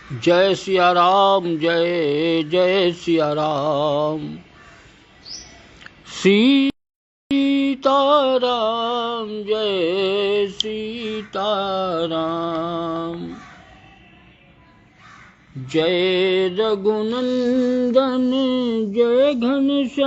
जय सिया राम, जय जय सिया राम। सीताराम जय सीताराम। जय रघुनंदन जय घनश्याम।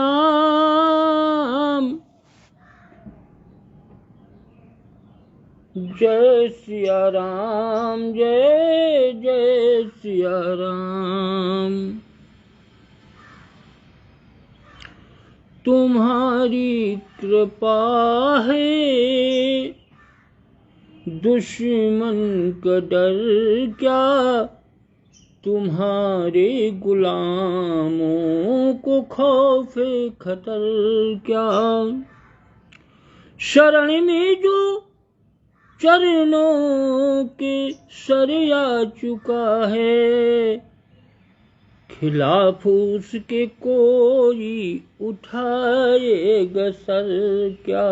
जय सिया राम, जय जय सिया राम। तुम्हारी कृपा है, दुश्मन का डर क्या। तुम्हारे गुलामों को खौफ खतर क्या। शरण में जो चरणों के सर आ चुका है, खिलाफ उसके कोई उठाएगा सर क्या।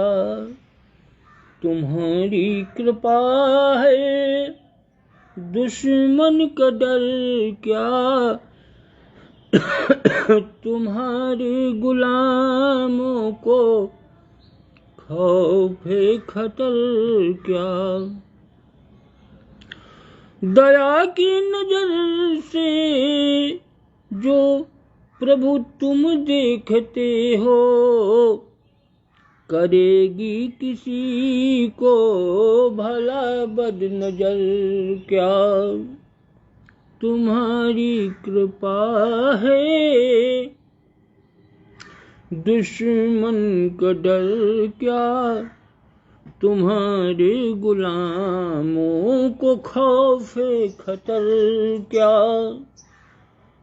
तुम्हारी कृपा है, दुश्मन का डर क्या। तुम्हारे गुलामों को खौफ खतर क्या। दया की नजर से जो प्रभु तुम देखते हो, करेगी किसी को भला बद नजर क्या। तुम्हारी कृपा है, दुश्मन का डर क्या। तुम्हारे गुलामों को खौफ खतर क्या।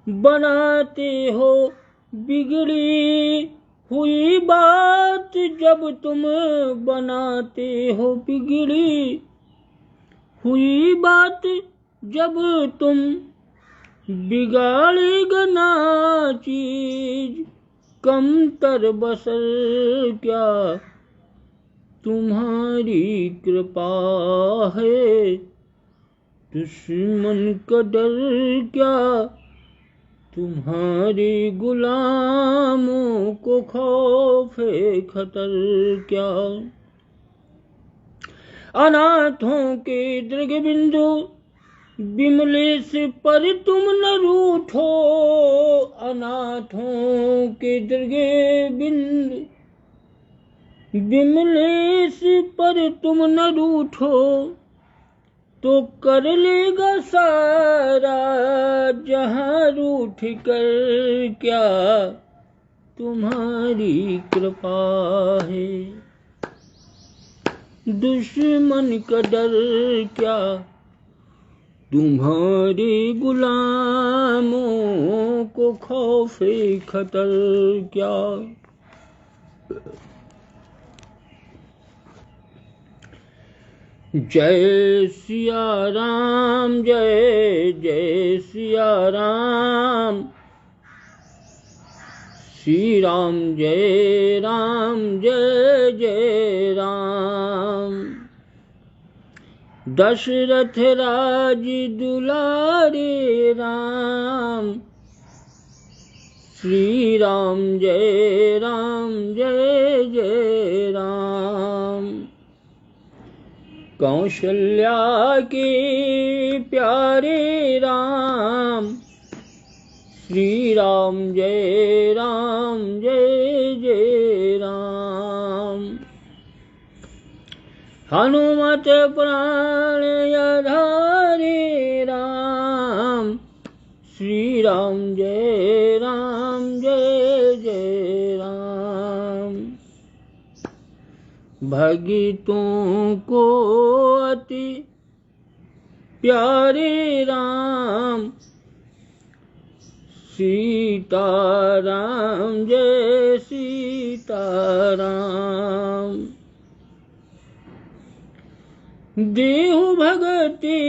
बनाते हो बिगड़ी हुई बात जब तुम, बनाते हो बिगड़ी हुई बात जब तुम, बिगाड़ेगा ना चीज कमतर बसर क्या। तुम्हारी कृपा है, दुश्मन का डर क्या। तुम्हारे गुलामों को खौफ खतर क्या। अनाथों के दृग बिंदु विमलेश पर तुम न रूठो। अनाथों के दृग बिंदु विमलेश पर तुम न रूठो, तो कर लेगा सारा जहां रूठ कर क्या। तुम्हारी कृपा है, दुश्मन का डर क्या। तुम्हारे गुलामों को खौफ खतर क्या। जय सिया राम, जय जय सिया राम। श्री राम जय राम, जय जय राम। दशरथ राज दुलारे राम। श्री राम जय राम, जय जय राम। कौशल्या के प्यारे राम। श्री राम जय राम, जय जय राम। हनुमत प्राण आधारे राम। श्री राम जय राम, जय जय राम। भक्तों को अति प्यारे राम। सीताराम जय सीताराम। देहु भगति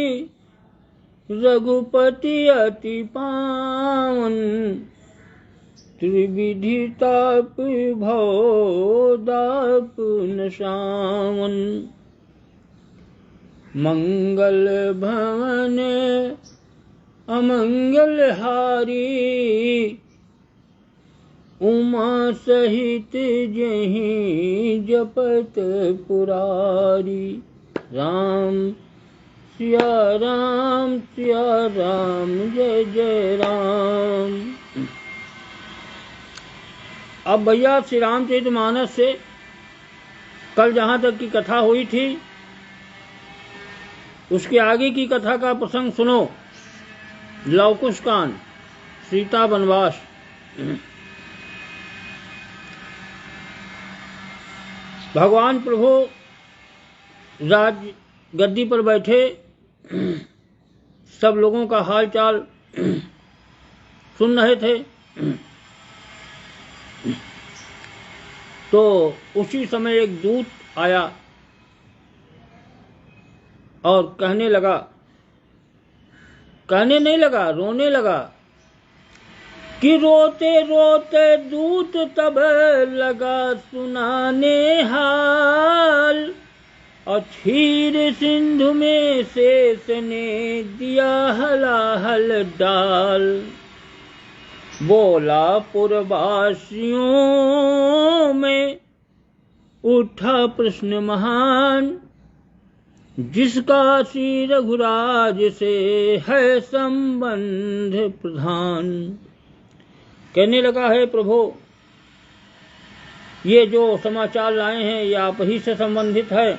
रघुपति अति पावन। त्रिविधि ताप भव दापन सावन। मंगल भवन अमंगल हारी, उमा सहित जहीं जपत पुरारी। राम सिया राम जय जय राम। अब भैया श्री रामचरितमानस से कल जहाँ तक की कथा हुई थी उसके आगे की कथा का प्रसंग सुनो। लवकुश कांड, सीता वनवास। भगवान प्रभु राज गद्दी पर बैठे सब लोगों का हाल चाल सुन रहे थे। तो उसी समय एक दूत आया और कहने नहीं लगा, रोने लगा कि रोते रोते दूत तब लगा सुनाने हाल। और क्षीर सिंधु में शेष ने दिया हलाहल डाल। बोला पुरवासियों में उठा प्रश्न महान, जिसका श्री रघुराज से है संबंध प्रधान। कहने लगा, है प्रभु, ये जो समाचार लाए हैं ये आप ही से संबंधित है।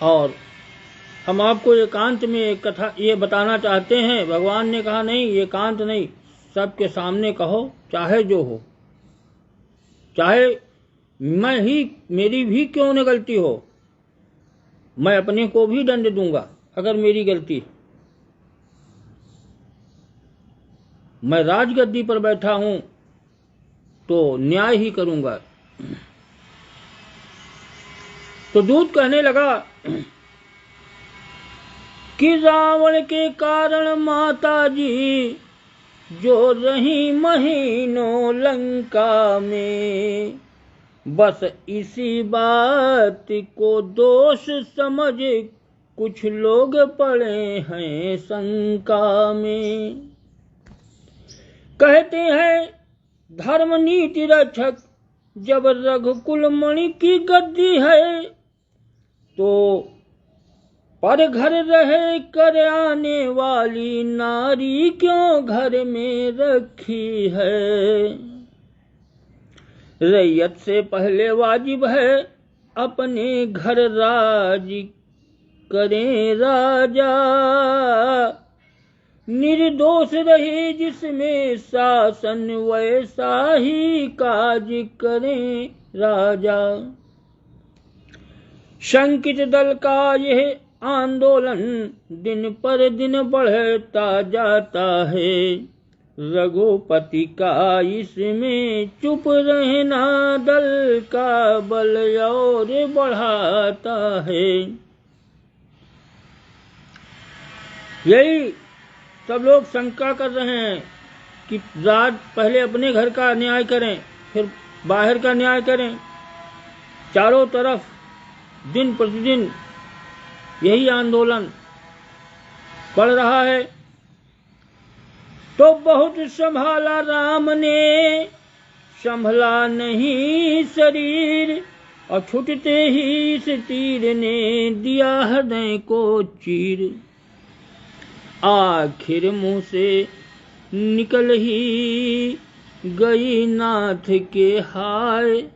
और हम आपको एकांत में एक कथा ये बताना चाहते हैं। भगवान ने कहा नहीं, एकांत नहीं, सबके सामने कहो, चाहे जो हो, चाहे मैं ही मेरी भी क्यों न गलती हो, मैं अपने को भी दंड दूंगा अगर मेरी गलती। मैं राजगद्दी पर बैठा हूं तो न्याय ही करूंगा। तो दूत कहने लगा कि रावण के कारण माता जी जो रही महीनों लंका में, बस इसी बात को दोष समझ कुछ लोग पड़े हैं शंका में। कहते हैं धर्म नीति रक्षक जब रघुकुल मणि की गद्दी है, तो पर घर रहे कर आने वाली नारी क्यों घर में रखी है। रैयत से पहले वाजिब है अपने घर राज करें राजा। निर्दोष रहे जिसमें शासन वैसा ही काज करें राजा। शंकित दल का यह आंदोलन दिन पर दिन बढ़ता जाता है। रघुपति का इसमें चुप रहना दल का बल और बढ़ाता है। यही सब लोग शंका कर रहे हैं कि राज पहले अपने घर का न्याय करें फिर बाहर का न्याय करें। चारों तरफ दिन प्रतिदिन यही आंदोलन बढ़ रहा है। तो बहुत संभाला राम ने, संभला नहीं शरीर, और छूटते ही इस तीर ने दिया हृदय को चीर। आखिर मुंह से निकल ही गई नाथ के हाय।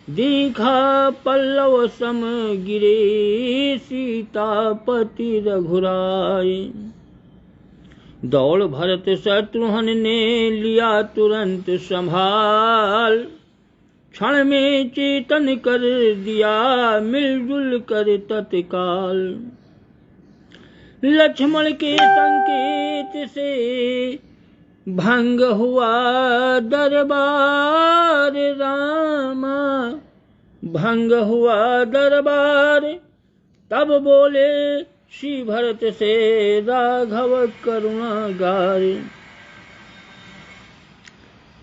देखा पल्लव सम गिरे सीतापति रघुराय। दौड़ भरत शत्रुघ्न ने लिया तुरंत संभाल। क्षण में चेतन कर दिया मिलजुल कर तत्काल। लक्ष्मण के संकेत से भंग हुआ दरबार रामा, भंग हुआ दरबार। तब बोले श्री भरत से राघव करुणागार।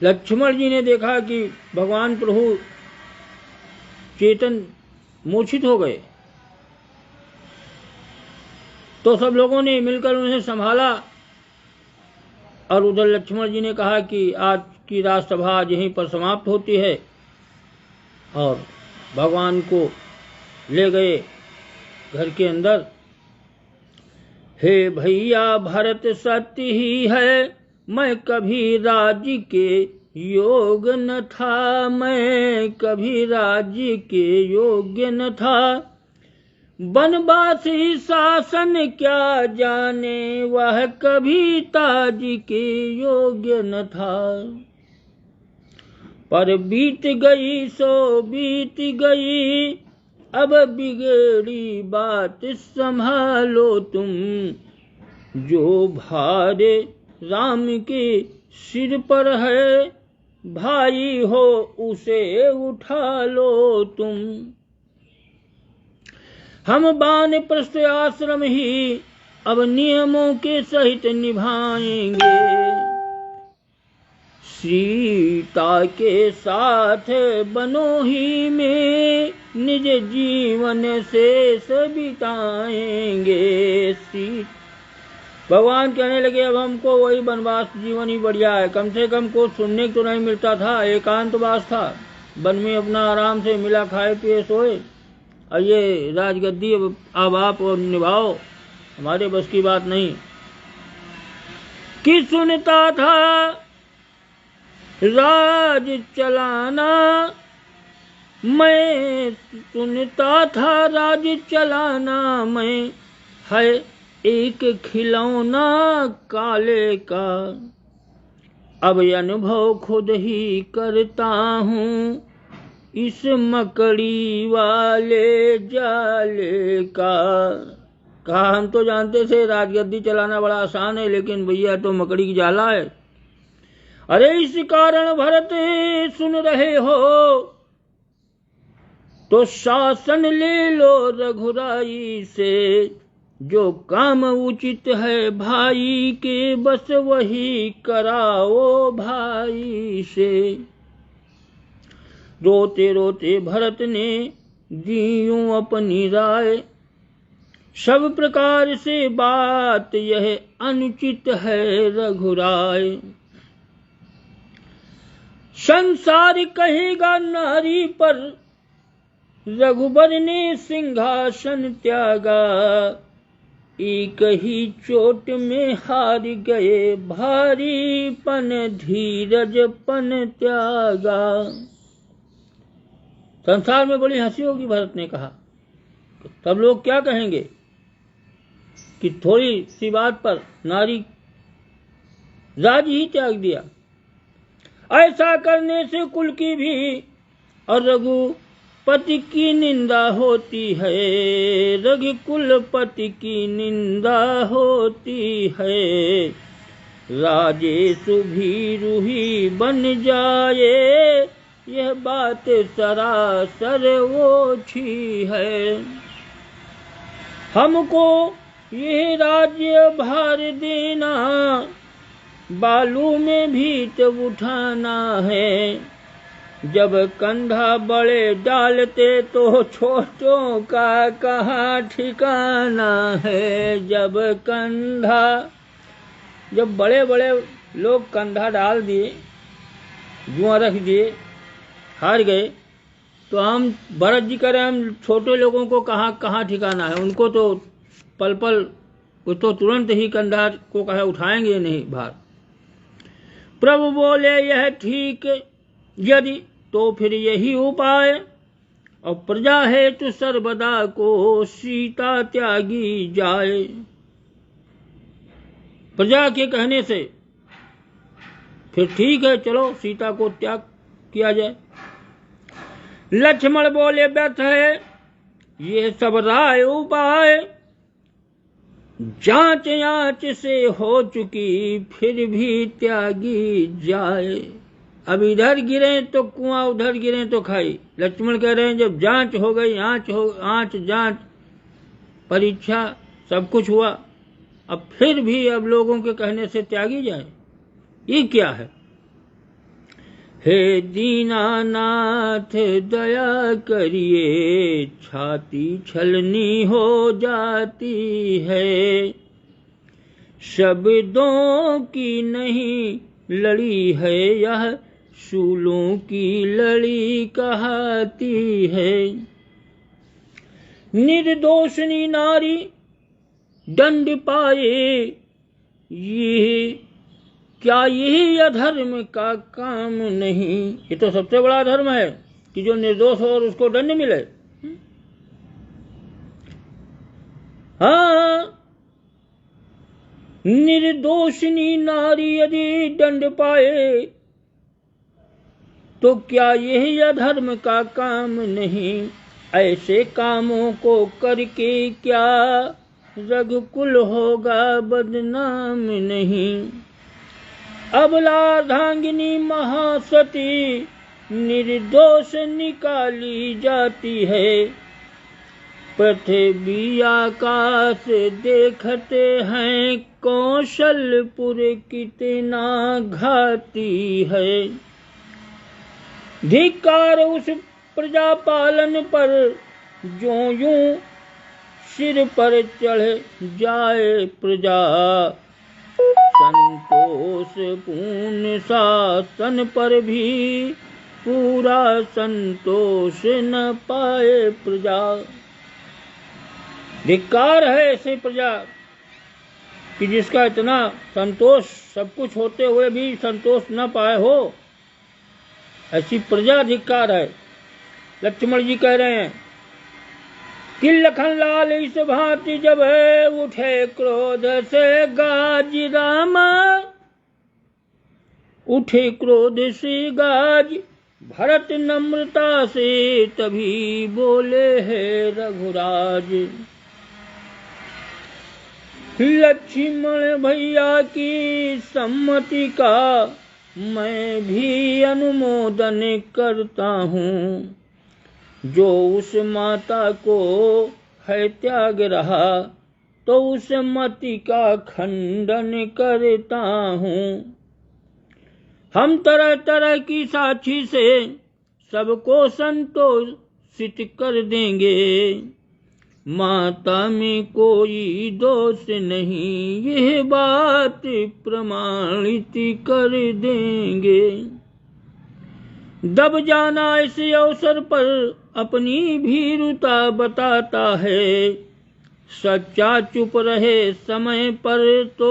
लक्ष्मण जी ने देखा कि भगवान प्रभु चेतन मूर्छित हो गए तो सब लोगों ने मिलकर उन्हें संभाला और उधर लक्ष्मण जी ने कहा कि आज की राजसभा आज यहीं पर समाप्त होती है, और भगवान को ले गए घर के अंदर। हे भैया भरत सत्य ही है, मैं कभी राज्य के योग न था, मैं कभी राज्य के योग्य न था। बनवासी शासन क्या जाने, वह कभी ताज के योग्य न था। पर बीत गई सो बीत गई, अब बिगड़ी बात संभालो तुम। जो भार राम के सिर पर है, भाई हो उसे उठा लो तुम। हम वानप्रस्थ आश्रम ही अब नियमों के सहित निभाएंगे। सीता के साथ बनोही में निज जीवन शेष बिताएंगे। भगवान कहने लगे अब हमको वही वनवास जीवन ही बढ़िया है, कम से कम कुछ सुनने को नहीं मिलता था, एकांतवास था, वन में अपना आराम से मिला खाए पिए सोए, और ये राजगद्दी अब आप और निभाओ, हमारे बस की बात नहीं। कि सुनता था राज चलाना, मैं सुनता था राज चलाना, मैं है एक खिलौना काले का। अब अनुभव खुद ही करता हूँ इस मकड़ी वाले जाले का। कहा हम तो जानते थे राजगद्दी चलाना बड़ा आसान है, लेकिन भैया तो मकड़ी की जाला है। अरे इस कारण भरत सुन रहे हो तो शासन ले लो रघुराई से। जो काम उचित है भाई के, बस वही कराओ भाई से। रोते रोते भरत ने दी अपनी राय, सब प्रकार से बात यह अनुचित है रघुराय। संसार कहेगा नारी पर, रघुबर ने सिंहासन त्यागा। एक ही चोट में हार गए, भारीपन धीरजपन त्यागा। संसार में बड़ी हंसी होगी, भरत ने कहा। तब लोग क्या कहेंगे कि थोड़ी सी बात पर नारी राज ही त्याग दिया। ऐसा करने से कुल की भी और रघुपति की निंदा होती है, रघुकुलपति की निंदा होती है। राजेशु भीरु ही बन जाए, यह बात सरासर ओछी है। हमको यह राज्य भार देना, बालू में भीत उठाना है। जब कंधा बड़े डालते तो छोटों का कहाँ ठिकाना है। जब बड़े बड़े लोग कंधा डाल दिए, जुआ रख दिए, हार गए, तो हम भरत जी करें हम छोटे लोगों को कहाँ ठिकाना है। उनको तो पल पल वो तो तुरंत ही कंधा को कहे उठाएंगे नहीं भार। प्रभु बोले यह ठीक यदि तो फिर यही उपाय, और प्रजा हेतु सर्वदा को सीता त्यागी जाए। प्रजा के कहने से फिर ठीक है, चलो सीता को त्याग किया जाए। लक्ष्मण बोले व्यर्थ है ये सब राय उपाय, जांच आंच से हो चुकी फिर भी त्यागी जाए। अब इधर गिरे तो कुआं, उधर गिरे तो खाई। लक्ष्मण कह रहे हैं जब जांच हो गई, आंच जांच परीक्षा सब कुछ हुआ, अब फिर भी अब लोगों के कहने से त्यागी जाए, ये क्या है। हे दीनानाथ दया करिए, छाती छलनी हो जाती है। शब्दों की नहीं लड़ी है यह, शूलों की लड़ी कहती है। निर्दोषिनी नारी दंड पाए, ये क्या यही अधर्म का काम नहीं। ये तो सबसे बड़ा धर्म है कि जो निर्दोष हो और उसको दंड मिले। हाँ, निर्दोषिनी नारी यदि दंड पाए, तो क्या यही अधर्म का काम नहीं। ऐसे कामों को करके क्या रघुकुल होगा बदनाम नहीं। अबलार्धांगिनी महासती निर्दोष निकाली जाती है। पृथ्वी आकाश देखते हैं, कौशलपुर कितना घाती है। धिक्कार उस प्रजा पालन पर, जो यूं सिर पर चढ़ जाए प्रजा। संतोष पूर्ण शासन पर भी पूरा संतोष न पाए प्रजा। धिक्कार है ऐसी प्रजा कि जिसका इतना संतोष सब कुछ होते हुए भी संतोष न पाए हो, ऐसी प्रजा धिक्कार है। लक्ष्मण जी कह रहे हैं कि लखन लाल इस भांति जब उठे क्रोध से गाज रामा, उठे क्रोध से गाज। भरत नम्रता से तभी बोले है रघुराज। लक्ष्मण भैया की सम्मति का मैं भी अनुमोदन करता हूँ। जो उस माता को है त्याग रहा, तो उस मति का खंडन करता हूँ। हम तरह तरह की साक्षी से सबको संतोषित कर देंगे। माता में कोई दोष नहीं, यह बात प्रमाणित कर देंगे। दब जाना इस अवसर पर अपनी भीरुता बताता है। सच्चा चुप रहे समय पर तो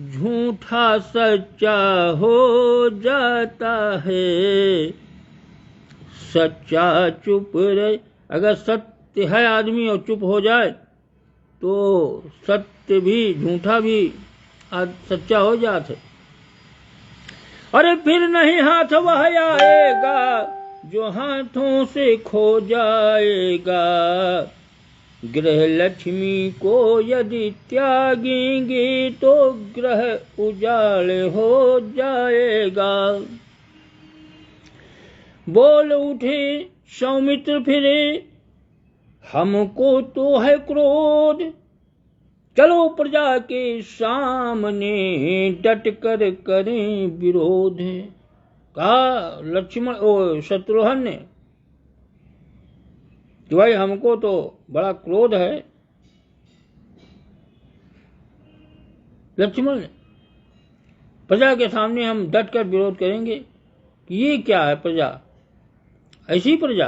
झूठा सच्चा हो जाता है। सच्चा चुप रहे, अगर सत्य है आदमी और चुप हो जाए तो सत्य भी झूठा भी सच्चा हो जाता है। अरे फिर नहीं हाथ वह आएगा, जो हाथों से खो जाएगा। गृह लक्ष्मी को यदि त्यागेंगे, तो ग्रह उजाड़ हो जाएगा। बोल उठे सौमित्र फिरे, हमको तो है क्रोध। चलो प्रजा के सामने डट कर करें विरोध। कहा लक्ष्मण शत्रुघ्न ने कि भाई हमको तो बड़ा क्रोध है। लक्ष्मण ने प्रजा के सामने हम डट कर विरोध करेंगे कि ये क्या है प्रजा, ऐसी प्रजा।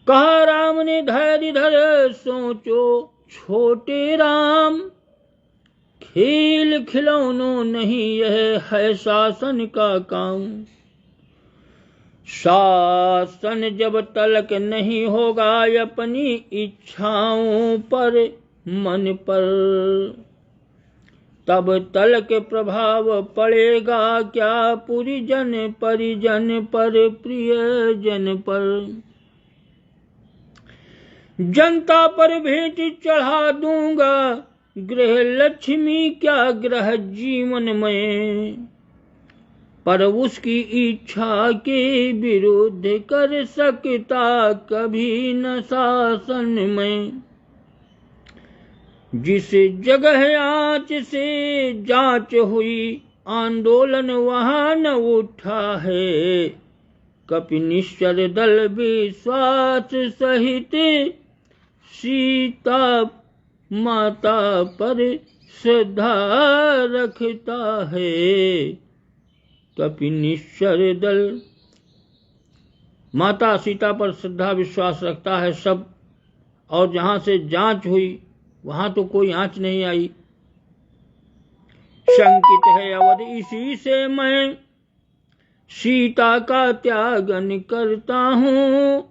कहा राम ने धैर्य धर सोचो छोटे राम, खेल खिलौनों नहीं यह है शासन का काम। शासन जब तलक नहीं होगा अपनी इच्छाओं पर मन पर, तब तलक प्रभाव पड़ेगा क्या पुरिजन परिजन पर प्रियजन पर। जनता पर भेंट चढ़ा दूंगा, गृह लक्ष्मी क्या ग्रह जीवन में। पर उसकी इच्छा के विरुद्ध कर सकता कभी न शासन में। जिस जगह आँच से जांच हुई आंदोलन वहां न उठा है। कपिनिश्चर दल विश्वास सहित सीता माता पर श्रद्धा रखता है। कपिनिश्चर दल माता सीता पर श्रद्धा विश्वास रखता है सब, और जहां से जांच हुई वहां तो कोई आंच नहीं आई। शंकित है अवध इसी से मैं सीता का त्यागन करता हूँ।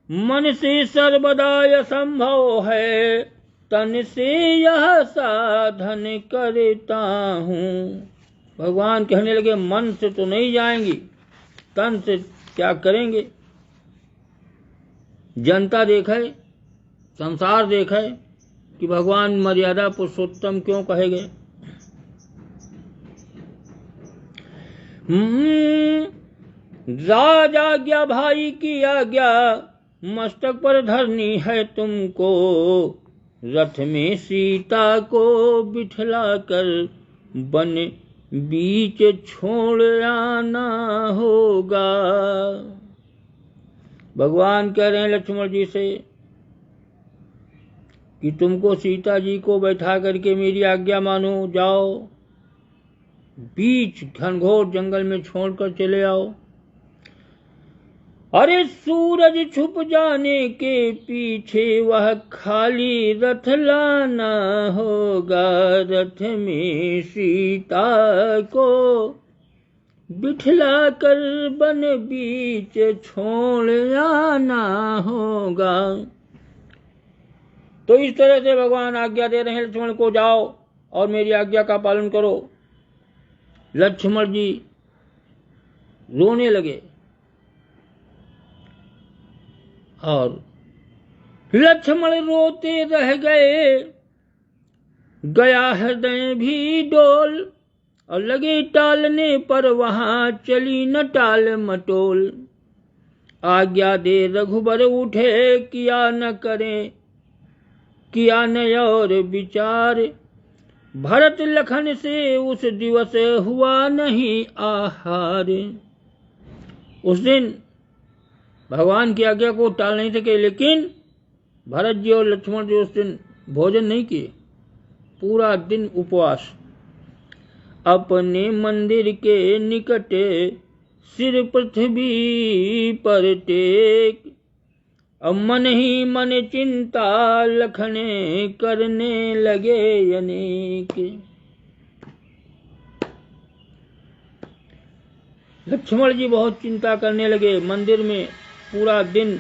मन से सर्वदा असंभव है, तन से यह साधन करता हूँ। भगवान कहने लगे मन से तो नहीं जाएंगी, तन से क्या करेंगे। जनता देखे, संसार देखे कि भगवान मर्यादा पुरुषोत्तम क्यों कहे गए। राज आज्ञा भाई की आज्ञा, मस्तक पर धरनी है तुमको। रथ में सीता को बिठला कर बन बीच छोड़ आना होगा। भगवान कह रहे हैं लक्ष्मण जी से कि तुमको सीता जी को बैठा करके मेरी आज्ञा मानो, जाओ बीच घनघोर जंगल में छोड़कर चले आओ। अरे सूरज छुप जाने के पीछे वह खाली रथ लाना होगा। रथ में सीता को बिठला कर बन बीच छोड़ आना होगा। तो इस तरह से भगवान आज्ञा दे रहे हैं लक्ष्मण को, जाओ और मेरी आज्ञा का पालन करो। लक्ष्मण जी रोने लगे और लक्ष्मण रोते रह गए। गया हृदय भी डोल और लगे टालने पर वहां चली न टाल मटोल। आज्ञा दे रघुबर उठे किया न करें, किया न और विचार। भरत लखन से उस दिवस हुआ नहीं आहार। उस दिन भगवान की आज्ञा को टाल नहीं सके, लेकिन भरत जी और लक्ष्मण जी उस दिन भोजन नहीं किए, पूरा दिन उपवास। अपने मंदिर के निकट सिर पृथ्वी पर टेक, अब मन ही मन चिंता लखने करने लगे अनेक। लक्ष्मण जी बहुत चिंता करने लगे। मंदिर में पूरा दिन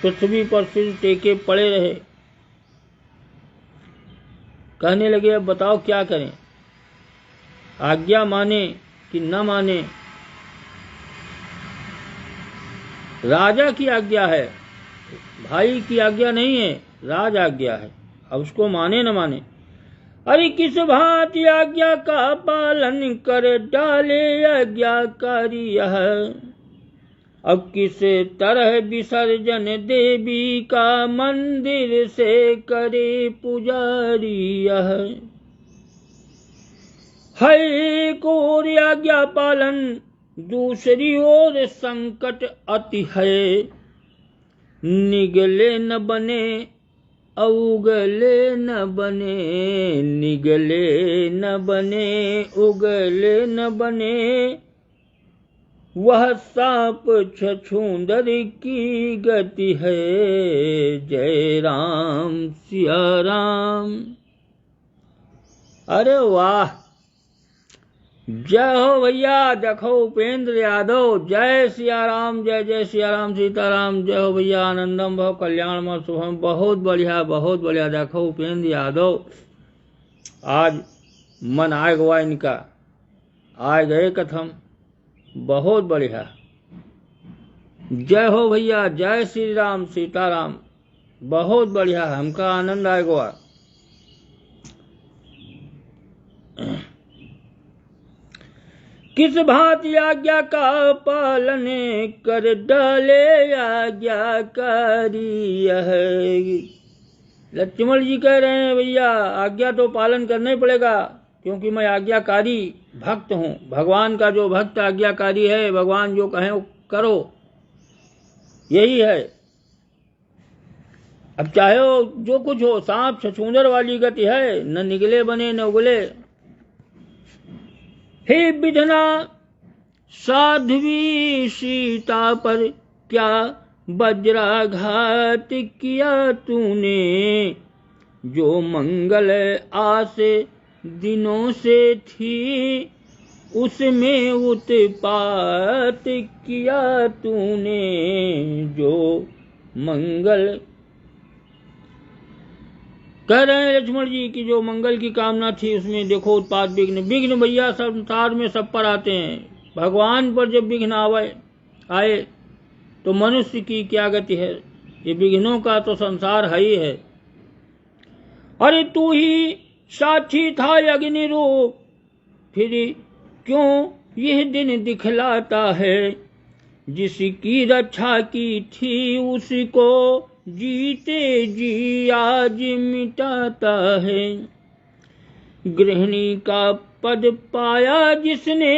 पृथ्वी पर सिर टेके पड़े रहे। कहने लगे अब बताओ क्या करें, आज्ञा माने कि न माने। राजा की आज्ञा है, भाई की आज्ञा नहीं है, राज आज्ञा है, अब उसको माने न माने। अरे किस भांति आज्ञा का पालन कर डाले आज्ञाकारी यह। अब किस तरह विसर्जन देवी का मंदिर से करे पुजारी यह। है को आज्ञा पालन, दूसरी ओर संकट अति है। निगले न बने उगले न बने, निगले न बने उगले न बने। वह सांप छछूंदर की गति है। जय राम सिया राम। अरे वाह, जय हो भैया। देखो उपेंद्र यादव, जय सिया राम, जय जय सिया राम सीताराम। जय हो भैया, आनंदम भव कल्याणमय शुभम। बहुत बढ़िया बहुत बढ़िया। देखो उपेंद्र यादव, आज मन आ गया इनका, आ गए कथम, बहुत बढ़िया। जय हो भैया, जय श्री राम सीताराम, बहुत बढ़िया, हमका आनंद आ गया। किस भांति आज्ञा का पालन कर डाले आज्ञाकारी है। लक्ष्मण जी कह रहे हैं भैया आज्ञा तो पालन करना ही पड़ेगा, क्योंकि मैं आज्ञाकारी भक्त हूँ। भगवान का जो भक्त आज्ञाकारी है, भगवान जो कहें वो करो, यही है। अब चाहे वो जो कुछ हो, सांप छछूंदर वाली गति है, न निगले बने न उगले। हे विधना साध्वी सीता पर क्या वज्राघात किया तूने, जो मंगल आस दिनों से थी उसमें उत्पात किया तूने, जो मंगल। कह रहे हैं लक्ष्मण जी की जो मंगल की कामना थी उसमें देखो उत्पात, विघ्न। विघ्न भैया संसार में सब पर आते हैं, भगवान पर जब विघ्न आए तो मनुष्य की क्या गति है। ये विघ्नों का तो संसार है ही है। अरे तू ही साक्षी था अग्नि रूप, फिर क्यों यह दिन दिखलाता है, जिसकी रक्षा की थी उसको जीते जी आज मिटाता है। गृहिणी का पद पाया जिसने,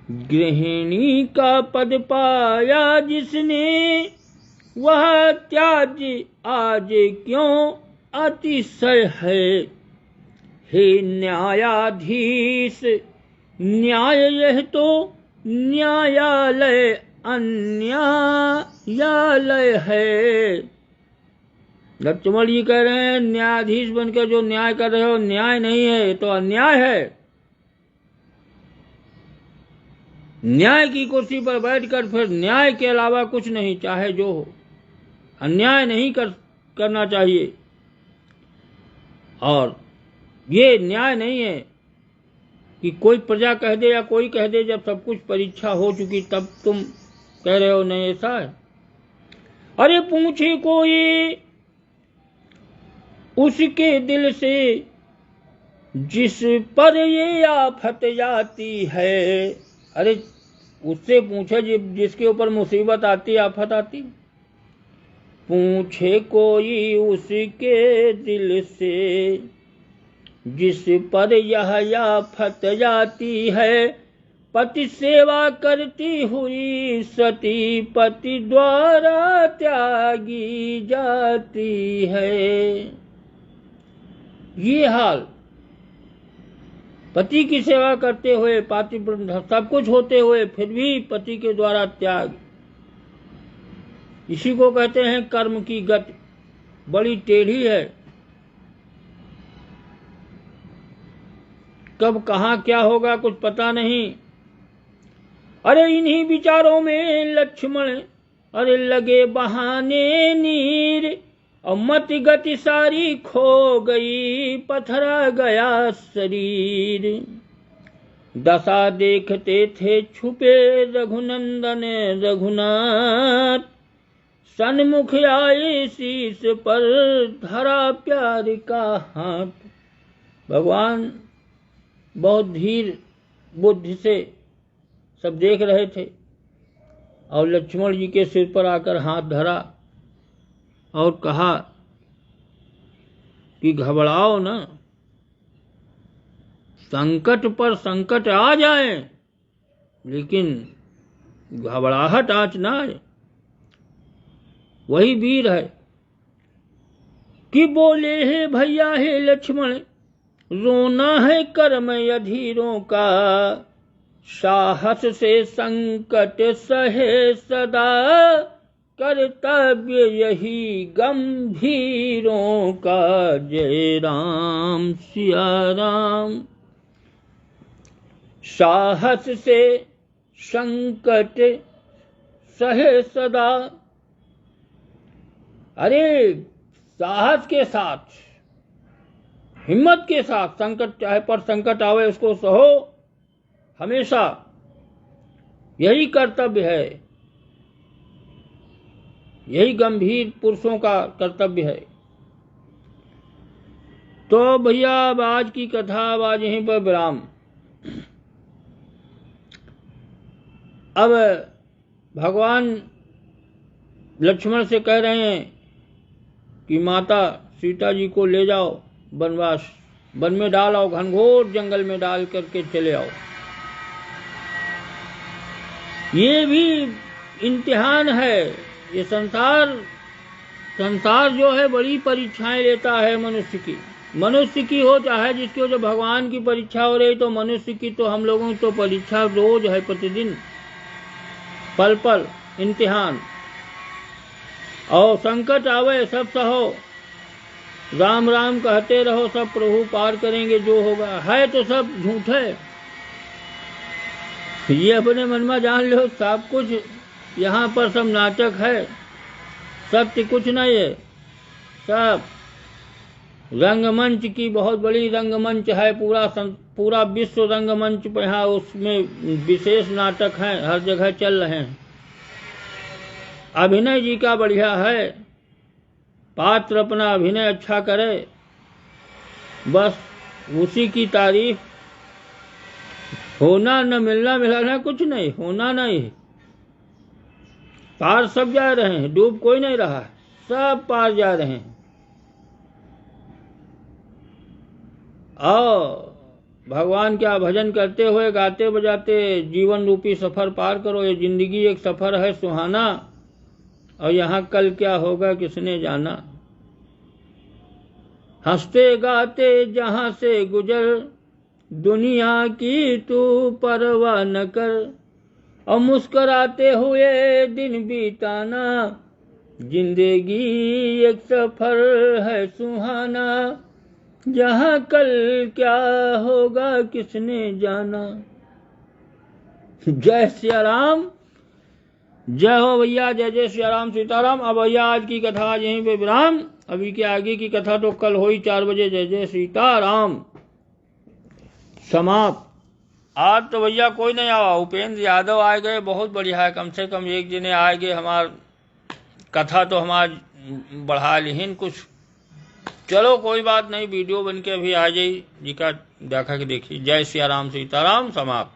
गृहिणी का पद पाया जिसने, वह त्याज आज क्यों अतिशय है। हे न्यायाधीश न्याय यह तो न्यायालय अन्यायालय है। लक्ष्मण जी कह रहे हैं न्यायाधीश बनकर जो न्याय कर रहे हो न्याय नहीं है, तो अन्याय है। न्याय की कुर्सी पर बैठकर फिर न्याय के अलावा कुछ नहीं, चाहे जो हो, अन्याय नहीं करना चाहिए। और ये न्याय नहीं है कि कोई प्रजा कह दे या कोई कह दे, जब सब कुछ परीक्षा हो चुकी तब तुम कह रहे हो नहीं, ऐसा है। अरे पूछे कोई उसके दिल से, जिस पर ये आफत जाती है। अरे उससे पूछे जिसके ऊपर मुसीबत आती, आफत आती। पूछे कोई उसके दिल से, जिस पर यह आफत जाती है। पति सेवा करती हुई सती पति द्वारा त्यागी जाती है। ये हाल, पति की सेवा करते हुए, पति सब कुछ होते हुए फिर भी पति के द्वारा त्याग, इसी को कहते हैं कर्म की गति। बड़ी टेढ़ी है, कब कहाँ क्या होगा कुछ पता नहीं। अरे इन्हीं विचारों में लक्ष्मण अरे लगे बहाने नीर, और मत गति सारी खो गई, पथरा गया शरीर। दशा देखते थे छुपे रघुनंदन रघुनाथ, सन्मुख आए शीश पर धरा प्यार का हाथ। भगवान बहुत धीर बुद्धि से सब देख रहे थे, और लक्ष्मण जी के सिर पर आकर हाथ धरा और कहा कि घबराओ ना, संकट पर संकट आ जाए लेकिन घबराहट आंच ना आए। वही वीर है कि बोले हे भैया हे लक्ष्मण, रोना है कर्म अधीरों का, साहस से संकट सहे सदा, कर्तव्य यही गंभीरों का। जय राम सिया राम। साहस से संकट सहे सदा। अरे साहस के साथ, हिम्मत के साथ, संकट चाहे पर संकट आवे उसको सहो हमेशा, यही कर्तव्य है, यही गंभीर पुरुषों का कर्तव्य है। तो भैया अब आज की कथा आज यहीं पर विराम। अब भगवान लक्ष्मण से कह रहे हैं कि माता सीता जी को ले जाओ वनवास वन में डाल आओ, घनघोर जंगल में डाल करके चले आओ। ये भी इम्तिहान है। ये संसार जो है बड़ी परीक्षाएं लेता है मनुष्य की हो चाहे जिसकी हो। जो भगवान की परीक्षा हो रही तो मनुष्य की तो हम लोगों की तो परीक्षा रोज है, प्रतिदिन पल पल इम्तिहान। और संकट आवे सब सहो, राम राम कहते रहो, सब प्रभु पार करेंगे जो होगा। है तो सब झूठ है, ये अपने मन में जान लो। सब कुछ यहाँ पर सब नाटक है, सत्य कुछ नहीं है। सब रंगमंच की बहुत बड़ी रंगमंच है, पूरा विश्व रंगमंच पे यहाँ उसमें विशेष नाटक हैं, हर जगह चल रहे हैं। अभिनय जी का बढ़िया है, पात्र अपना अभिनय अच्छा करे, बस उसी की तारीफ। होना न मिलना मिलाना कुछ नहीं, होना नहीं। पार सब जा रहे हैं, डूब कोई नहीं रहा, सब पार जा रहे हैं। और भगवान का भजन करते हुए गाते बजाते जीवन रूपी सफर पार करो। ये जिंदगी एक सफर है सुहाना, और यहाँ कल क्या होगा किसने जाना। हंसते गाते जहां से गुजर, दुनिया की तू परवाह न कर। और मुस्कुराते हुए दिन बीताना, जिंदगी एक सफर है सुहाना। जहां कल क्या होगा किसने जाना। जय सिया राम, जय हो भैया, जय जय सिया राम, सीताराम। अब भैया आज की कथा आज यहीं पे विराम। अभी के आगे की कथा तो कल हो ही 4 बजे। जय जय सीताराम समाप्त। आज तो भैया कोई नहीं आवा, उपेंद्र यादव आ गए, बहुत बढ़िया है। कम से कम एक जने आ गए, हमार कथा तो हमार बढ़ा लीन कुछ। चलो कोई बात नहीं, वीडियो बन के अभी आ जाई जी का देखा कि देखी। जय सिया राम, सीताराम समाप्त।